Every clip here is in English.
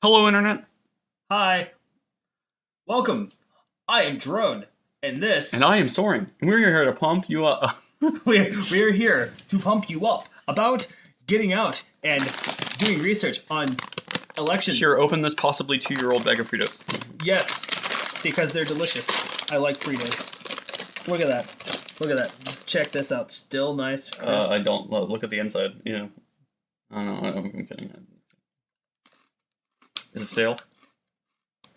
Hello, Internet. Hi. Welcome. I am Drone, and this... And I am Soren. And we're here to pump you up. we're here to pump you up about getting out and doing research on elections. Here, open this possibly 2-year-old bag of Fritos. Yes, because they're delicious. I like Fritos. Look at that. Look at that. Check this out. Still nice. I don't look at the inside. Yeah. I don't know. I'm kidding. Is it stale?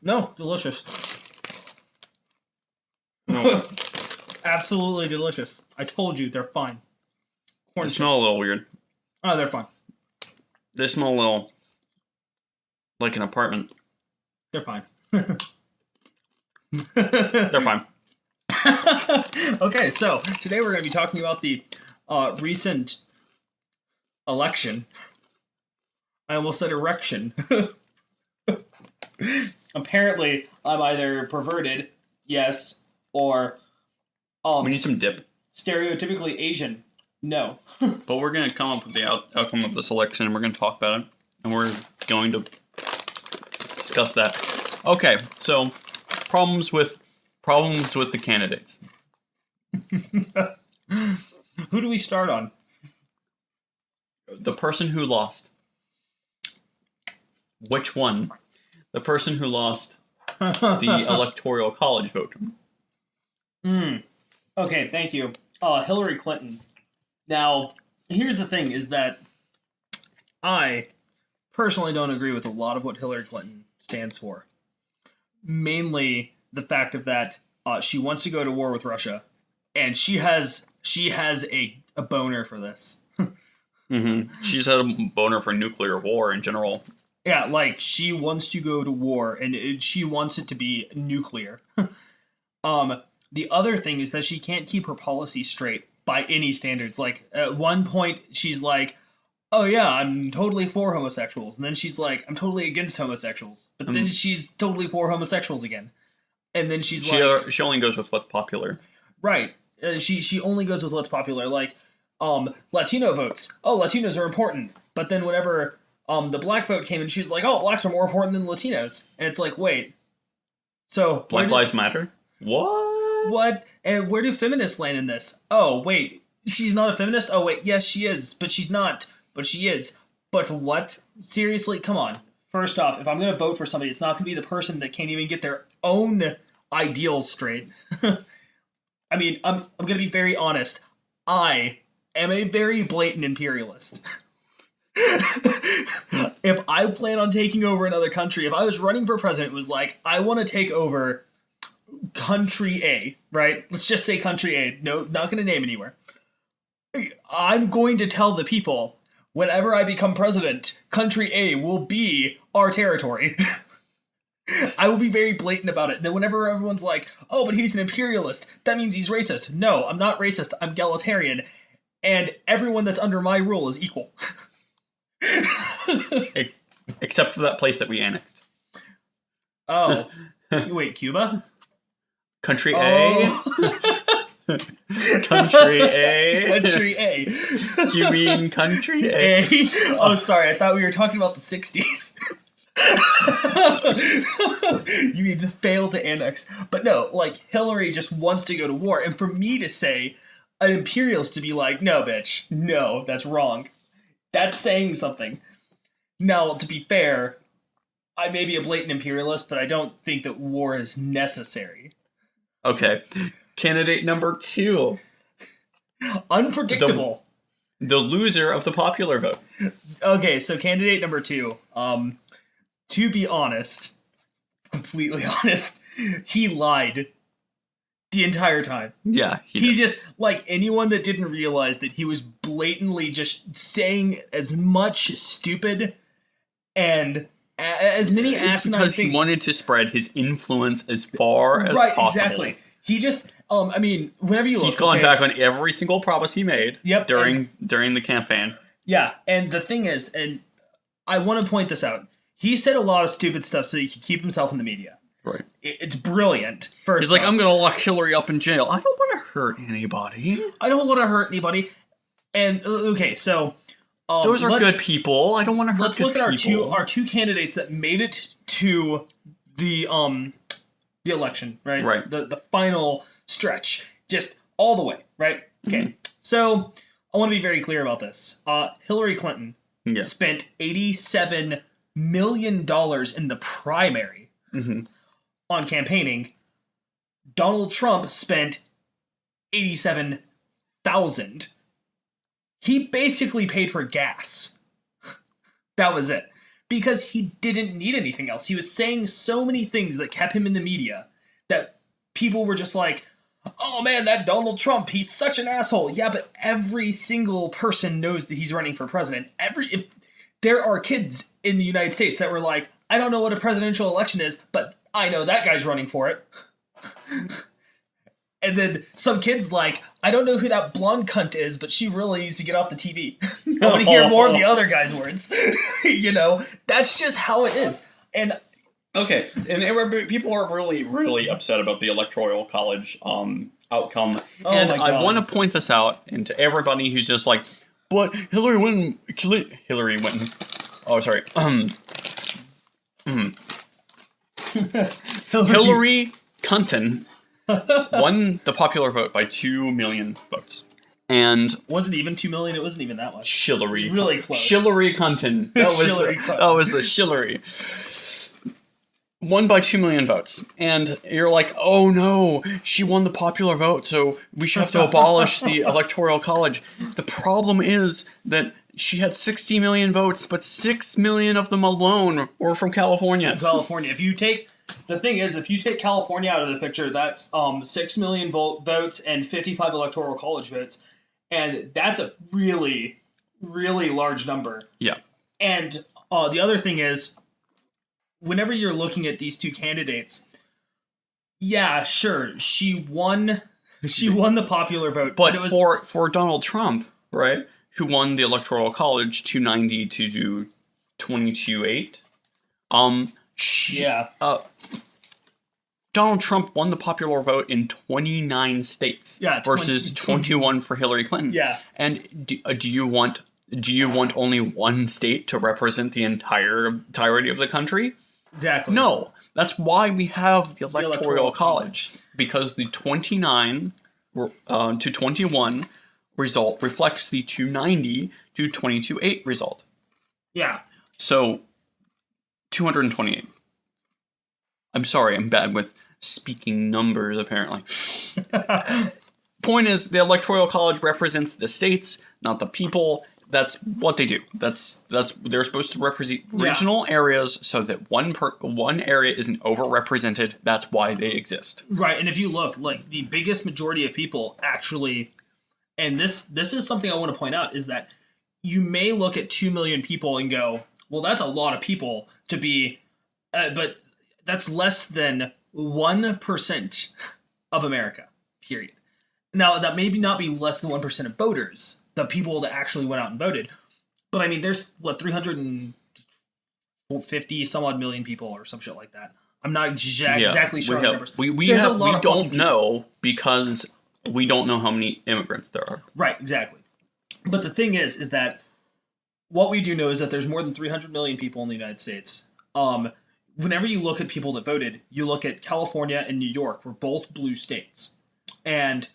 No, delicious. No. Absolutely delicious. I told you, they're fine. They smell a little weird. Oh, they're fine. They smell a little like an apartment. They're fine. They're fine. Okay, so today we're going to be talking about the recent election. I almost said erection. Apparently, I'm either perverted, yes, or we need some dip. Stereotypically Asian, no. But we're going to come up with the outcome of this election, and we're going to talk about it, and we're going to discuss that. Okay, so problems with the candidates. Who do we start on? The person who lost. Which one? The person who lost the electoral college vote. Okay, thank you. Hillary Clinton. Now, here's the thing, is that I personally don't agree with a lot of what Hillary Clinton stands for. Mainly the fact of that she wants to go to war with Russia, and she has a boner for this. Mm-hmm. She's had a boner for nuclear war in general. Yeah, like, she wants to go to war, and she wants it to be nuclear. The other thing is that she can't keep her policy straight by any standards. Like, at one point, she's like, oh yeah, I'm totally for homosexuals. And then she's like, I'm totally against homosexuals. But then she's totally for homosexuals again. And then she only goes with what's popular. Right. She only goes with what's popular. Like, Latino votes. Oh, Latinos are important. But then whenever the black vote came in, she was like, oh, blacks are more important than Latinos. And it's like, wait. So Black Lives Matter? What? And where do feminists land in this? Oh, wait. She's not a feminist? Oh, wait. Yes, she is. But she's not. But she is. But what? Seriously? Come on. First off, if I'm going to vote for somebody, it's not going to be the person that can't even get their own ideals straight. I mean, I'm going to be very honest. I am a very blatant imperialist. If I plan on taking over another country, if I was running for president, it was like, I want to take over country A, right? Let's just say country A. No, not going to name anywhere. I'm going to tell the people, whenever I become president, country A will be our territory. I will be very blatant about it. And then whenever everyone's like, oh, but he's an imperialist, that means he's racist. No, I'm not racist. I'm egalitarian. And everyone that's under my rule is equal. Except for that place that we annexed. Oh. Wait, Cuba? Country oh. A? Country A? Country A. You mean country A? Oh, sorry. I thought we were talking about the 60s. You mean failed to annex. But no, like, Hillary just wants to go to war. And for me to say, an imperialist to be like, no, bitch. No, that's wrong. That's saying something. Now, to be fair, I may be a blatant imperialist, but I don't think that war is necessary. Okay. Candidate number 2. Unpredictable. The loser of the popular vote. Okay, so candidate number 2. To be honest, completely honest, he lied the entire time. Yeah. He just, like, anyone that didn't realize that he was blatantly just saying as much stupid and as many asinine because things. He wanted to spread his influence as far as possible. Exactly. He just, I mean, whenever you look, he's gone back on every single promise he made. Yep, during the campaign. Yeah, and the thing is, and I want to point this out, he said a lot of stupid stuff so he could keep himself in the media. Right. It's brilliant. He's like, I'm going to lock Hillary up in jail. I don't want to hurt anybody. I don't want to hurt anybody. And, okay, so, Those are good people. I don't want to hurt good people. Let's look at our two candidates that made it to the election, right? Right. The final stretch, just all the way, right? Okay. So I want to be very clear about this. Hillary Clinton spent $87 million in the primary on campaigning. Donald Trump spent $87,000. He basically paid for gas. That was it. Because he didn't need anything else. He was saying so many things that kept him in the media that people were just like, oh man, that Donald Trump, he's such an asshole. Yeah, but every single person knows that he's running for president. If there are kids in the United States that were like, I don't know what a presidential election is, but I know that guy's running for it. And then some kids like, I don't know who that blonde cunt is, but she really needs to get off the TV. I want to hear more of the other guy's words. You know, that's just how it is. And okay, and people are really, really upset about the Electoral College outcome. And I want to point this out and to everybody who's just like, but Hillary Clinton. Oh, sorry. Hillary Clinton won the popular vote by 2 million votes. And wasn't even 2 million. It wasn't even that much. Hillary, really close. Hillary Clinton. That was the Hillary. Won by 2 million votes. And you're like, oh no, she won the popular vote, so we should have to abolish the Electoral College. The problem is that she had 60 million votes, but 6 million of them alone were from California. California. The thing is, if you take California out of the picture, that's 6 million votes and 55 Electoral College votes. And that's a really, really large number. Yeah. And the other thing is, whenever you're looking at these two candidates, yeah, sure, she won the popular vote. But it was for Donald Trump, right, who won the Electoral College 290 to 22.8, Donald Trump won the popular vote in 29 states versus 21 for Hillary Clinton. Yeah. And do you want only one state to represent the entirety of the country? Exactly. No. That's why we have the Electoral College. Because the 29 to 21 result reflects the 290 to 22.8 result. Yeah. So, 228. I'm sorry, I'm bad with speaking numbers, apparently. Point is, the Electoral College represents the states, not the people. That's what they do. They're supposed to represent regional areas so that one area isn't overrepresented. That's why they exist. Right, and if you look, like, the biggest majority of people actually, and this is something I want to point out, is that you may look at 2 million people and go, well, that's a lot of people to be, but that's less than 1% of America, period. Now, that may not be less than 1% of voters, the people that actually went out and voted. But I mean, there's 350 some odd million people or some shit like that. I'm not exactly sure on the numbers. We don't know because we don't know how many immigrants there are. Right, exactly. But the thing is that what we do know is that there's more than 300 million people in the United States. Whenever you look at people that voted, you look at California and New York, were both blue states. And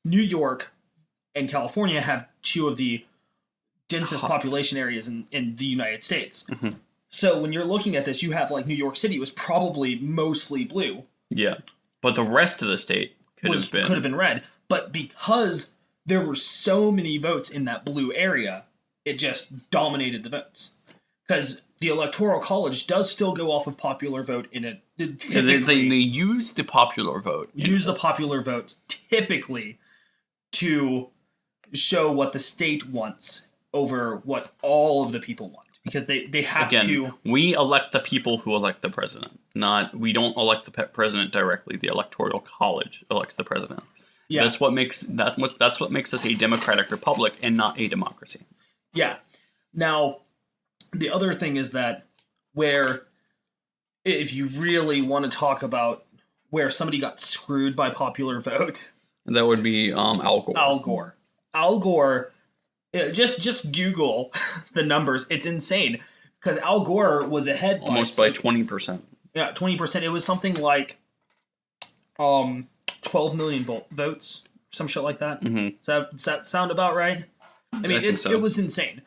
New York and California have two of the densest population areas in the United States. Mm-hmm. So when you're looking at this, you have like New York City was probably mostly blue. Yeah. But the rest of the state could have been red. But because there were so many votes in that blue area, it just dominated the votes. Because the Electoral College does still go off of popular vote in it. They use the popular vote. The popular vote typically to show what the state wants over what all of the people want. Because they have to... we elect the people who elect the president. We don't elect the president directly. The Electoral College elects the president. Yeah. That's what makes us a democratic republic and not a democracy. Yeah. Now, the other thing is that if you really want to talk about where somebody got screwed by popular vote... That would be Al Gore. Al Gore Just Google the numbers. It's insane because Al Gore was ahead almost by 20%. Yeah, 20%. It was something like 12 million votes, some shit like that. Mm-hmm. Does that sound about right? I mean, it was insane.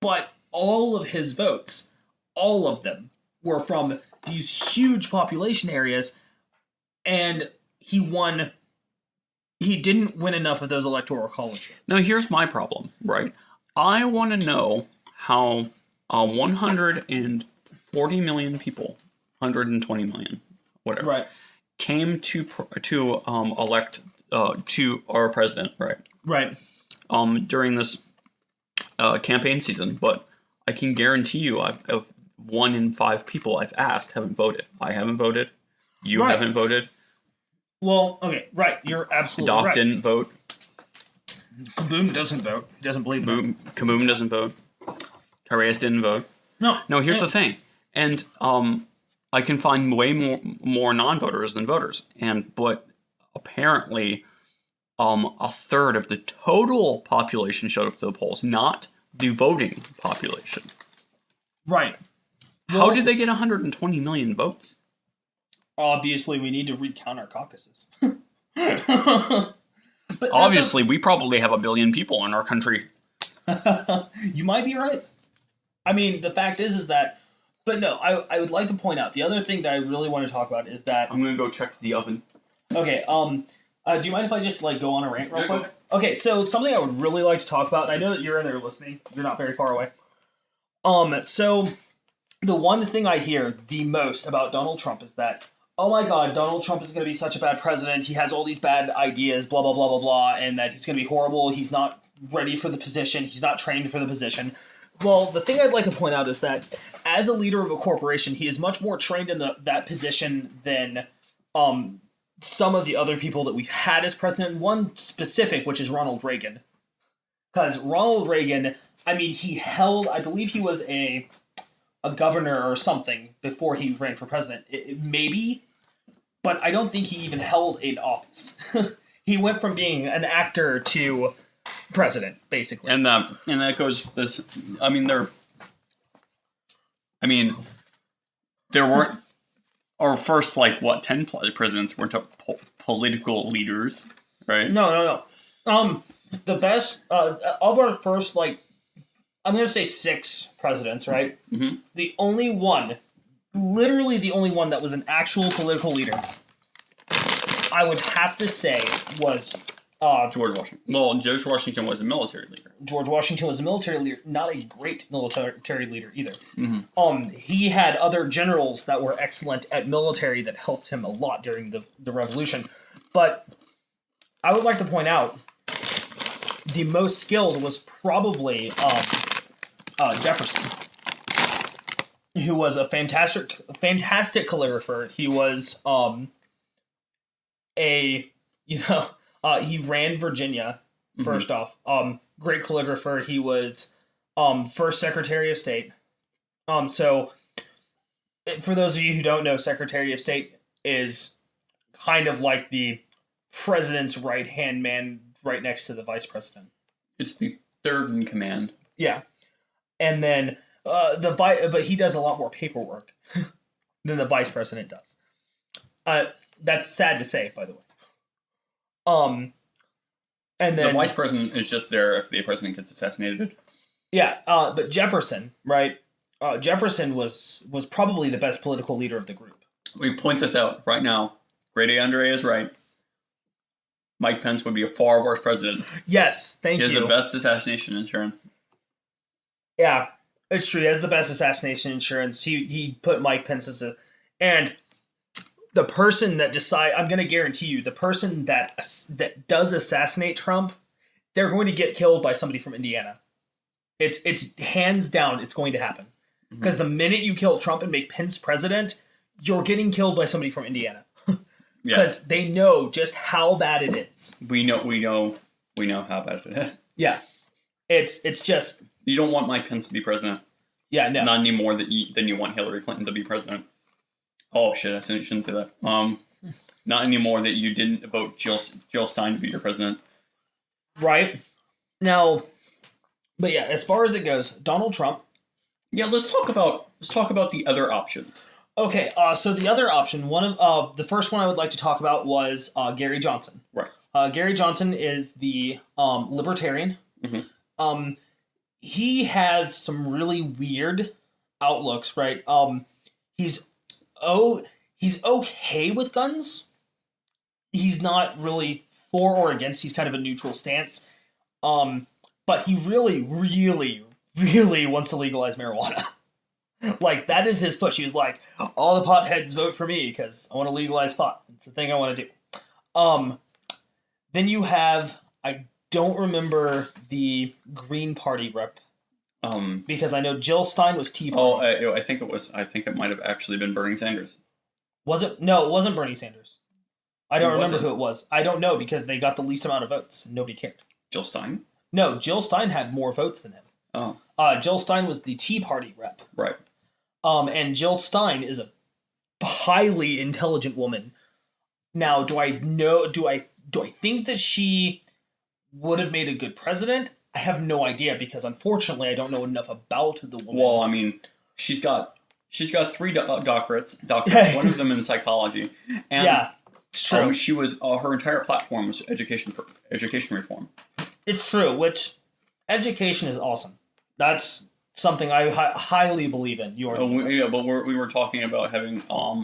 But all of his votes, all of them, were from these huge population areas, and he won. He didn't win enough of those electoral college votes. Now, here's my problem, right? I want to know how 140 million people, 120 million, whatever, Right. came to elect to our president, right? Right. During this campaign season, but I can guarantee you, I've 1 in 5 people I've asked haven't voted. I haven't voted. You Right. haven't voted. Well, okay, right. You're absolutely Doc right. didn't vote. Kaboom doesn't vote. He doesn't believe in it. Kaboom doesn't vote. Carreras didn't vote. No. Here's the thing, and I can find way more non-voters than voters, but apparently, a third of the total population showed up to the polls, not the voting population. Right. How did they get 120 million votes? Obviously, we need to recount our caucuses. But obviously, we probably have 1 billion people in our country. You might be right. I mean, the fact is that... But no, I would like to point out, the other thing that I really want to talk about is that... I'm going to go check the oven. Okay, do you mind if I just, go on a rant real quick? Okay, so something I would really like to talk about, and I know that you're in there listening. You're not very far away. So, the one thing I hear the most about Donald Trump is that, oh my god, Donald Trump is going to be such a bad president, he has all these bad ideas, blah, blah, blah, blah, blah, and that he's going to be horrible, he's not ready for the position, he's not trained for the position. Well, the thing I'd like to point out is that, as a leader of a corporation, he is much more trained in that position than some of the other people that we've had as president. One specific, which is Ronald Reagan. Because Ronald Reagan, I mean, I believe he was a governor or something before he ran for president. Maybe, but I don't think he even held an office. He went from being an actor to president, basically. And that goes this. I mean, there weren't our first 10 presidents weren't political leaders, right? No. The best of our first I'm gonna say 6 presidents, right? Mm-hmm. The only one, literally the only one that was an actual political leader, I would have to say was George Washington. Well, George Washington was a military leader. George Washington was a military leader, not a great military leader either. Mm-hmm. He had other generals that were excellent at military that helped him a lot during the Revolution. But I would like to point out the most skilled was probably Jefferson, who was a fantastic calligrapher. He was he ran Virginia, first off. Great calligrapher. He was first Secretary of State. So, for those of you who don't know, Secretary of State is kind of like the president's right-hand man right next to the vice president. It's the third in command. Yeah. And then, but he does a lot more paperwork than the vice president does. That's sad to say, by the way. And then the vice president is just there if the president gets assassinated. Yeah, but Jefferson, right? Jefferson was probably the best political leader of the group. We point this out right now. Grade A Andre is right. Mike Pence would be a far worse president. Yes, thank you. He has the best assassination insurance. Yeah, it's true. He has the best assassination insurance. He put Mike Pence as and the person that I'm going to guarantee you, the person that does assassinate Trump, they're going to get killed by somebody from Indiana. It's hands down, it's going to happen. Because the minute you kill Trump and make Pence president, you're getting killed by somebody from Indiana. Because they know just how bad it is. We know how bad it is. Yeah, it's just you don't want Mike Pence to be president. Yeah, no, not any more than you want Hillary Clinton to be president. Oh shit! I shouldn't say that. Not anymore that you didn't vote Jill Stein to be your president. Right now, But yeah, as far as it goes, Donald Trump. Yeah, let's talk about the other options. Okay, so the other option, one of the first one I would like to talk about was Gary Johnson. Right. Gary Johnson is the libertarian. Mm-hmm. He has some really weird outlooks, right? He's okay with guns. He's not really for or against. He's kind of a neutral stance. But he really, really, really wants to legalize marijuana. Like, that is his push. He was like, all the potheads vote for me because I want to legalize pot. It's the thing I want to do. Then you have, I don't remember the Green Party rep. Because I know Jill Stein was Tea Party. I think it might have actually been Bernie Sanders. Was it? No, it wasn't Bernie Sanders. I don't remember who it was. I don't know because they got the least amount of votes. Nobody cared. Jill Stein? No, Jill Stein had more votes than him. Oh. Jill Stein was the Tea Party rep. Right. And Jill Stein is a highly intelligent woman. Now, do I think that she would have made a good president? I have no idea because unfortunately I don't know enough about the woman. Well, I mean, she's got 3 doctorates. One of them in psychology. And, yeah, it's true. She was her entire platform was education reform. It's true. Which education is awesome. That's something I highly believe in. But we were talking about having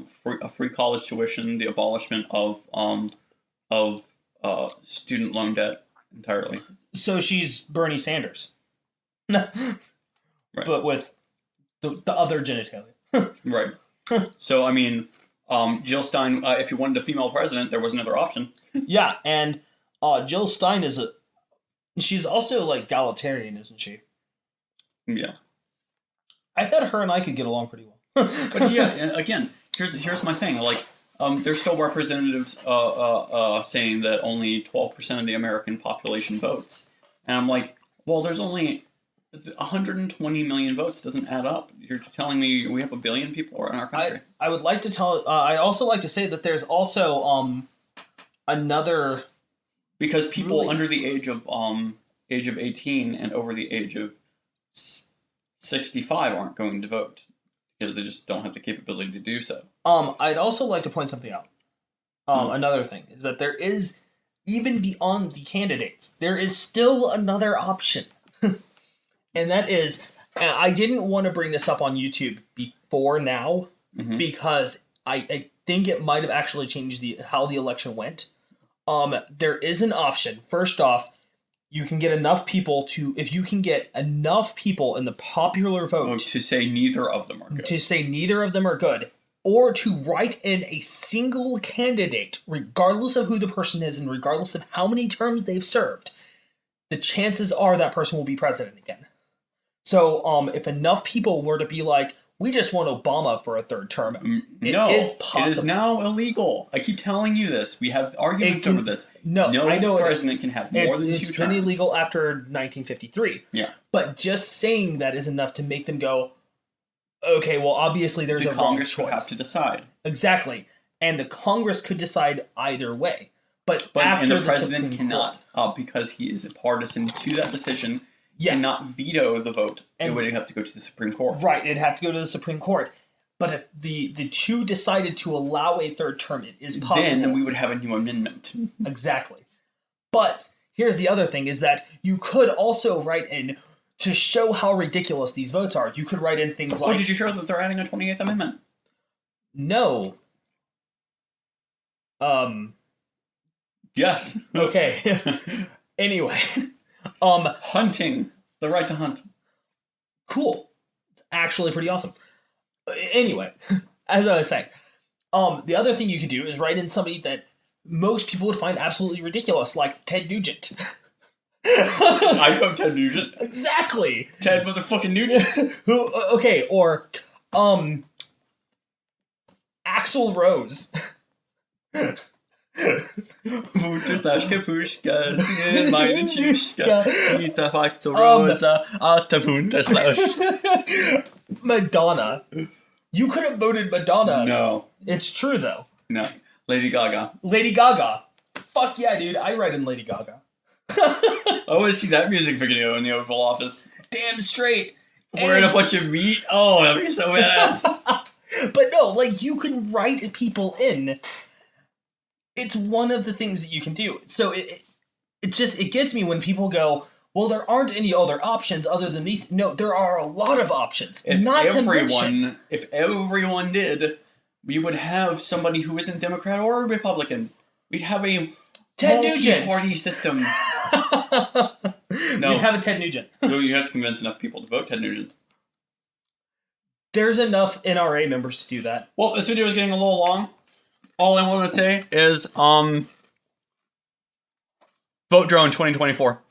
free college tuition, the abolishment of student loan debt entirely. So she's Bernie Sanders, right? But with the other genitalia. Right. So I mean, Jill Stein. If you wanted a female president, there was another option. Yeah, and Jill Stein she's also like egalitarian, isn't she? Yeah. I thought her and I could get along pretty well. But yeah, and again, here's my thing. Like, there's still representatives saying that only 12% of the American population votes, and I'm like, well, there's only 120 million votes. Doesn't add up. You're telling me we have 1 billion people in our country? I would like to tell. I also like to say that there's also another, because people under the age of 18 and over the age of 65 aren't going to vote because they just don't have the capability to do so. I'd also like to point something out. Another thing is that there is, even beyond the candidates, there is still another option. And that is, and I didn't want to bring this up on YouTube before now, because I think it might have actually changed how the election went. There is an option. First off, you can get enough people if you can get enough people in the popular vote to say neither of them are good. To say neither of them are good, or to write in a single candidate, regardless of who the person is and regardless of how many terms they've served, the chances are that person will be president again. So, if enough people were to be like, we just want Obama for a third term, it is possible. It is now illegal. I keep telling you this. We have arguments over this. No I know president can have more than 2 terms. It's been illegal after 1953. Yeah. But just saying that is enough to make them go, okay, well, obviously there's a wrong choice. Congress would have to decide. Exactly. And the Congress could decide either way. But and the president cannot, because he is partisan to that decision, cannot veto the vote. It would have to go to the Supreme Court. Right, it'd have to go to the Supreme Court. But if the two decided to allow a third term, it is possible. Then we would have a new amendment. Exactly. But here's the other thing, is that you could also write in, to show how ridiculous these votes are, you could write in things like... Oh, did you hear that they're adding a 28th Amendment? No. Yes. Okay. Anyway. Hunting. The right to hunt. Cool. It's actually pretty awesome. Anyway, as I was saying, the other thing you could do is write in somebody that most people would find absolutely ridiculous, like Ted Nugent. I know Ted Nugent. Exactly. Ted motherfucking Nugent. Okay, or Axl Rose. Kapuszka, kapuszka, meine ciuszka, Sita facto rosa, ta punta slash. Madonna. You could have voted Madonna. No. It's true, though. No. Lady Gaga. Lady Gaga. Fuck yeah, dude. I write in Lady Gaga. I want to see that music video in the Oval Office. Damn straight. Wearing a bunch of meat. Oh, that'd be so badass. But no, like, you can write people in. It's one of the things that you can do. So it gets me when people go, well, there aren't any other options other than these. No, there are a lot of options. If everyone did, we would have somebody who isn't Democrat or Republican. We'd have a multi-party system. No. We'd have a Ted Nugent. No, you have to convince enough people to vote Ted Nugent. There's enough NRA members to do that. Well, this video is getting a little long. All I want to say is, vote drone 2024.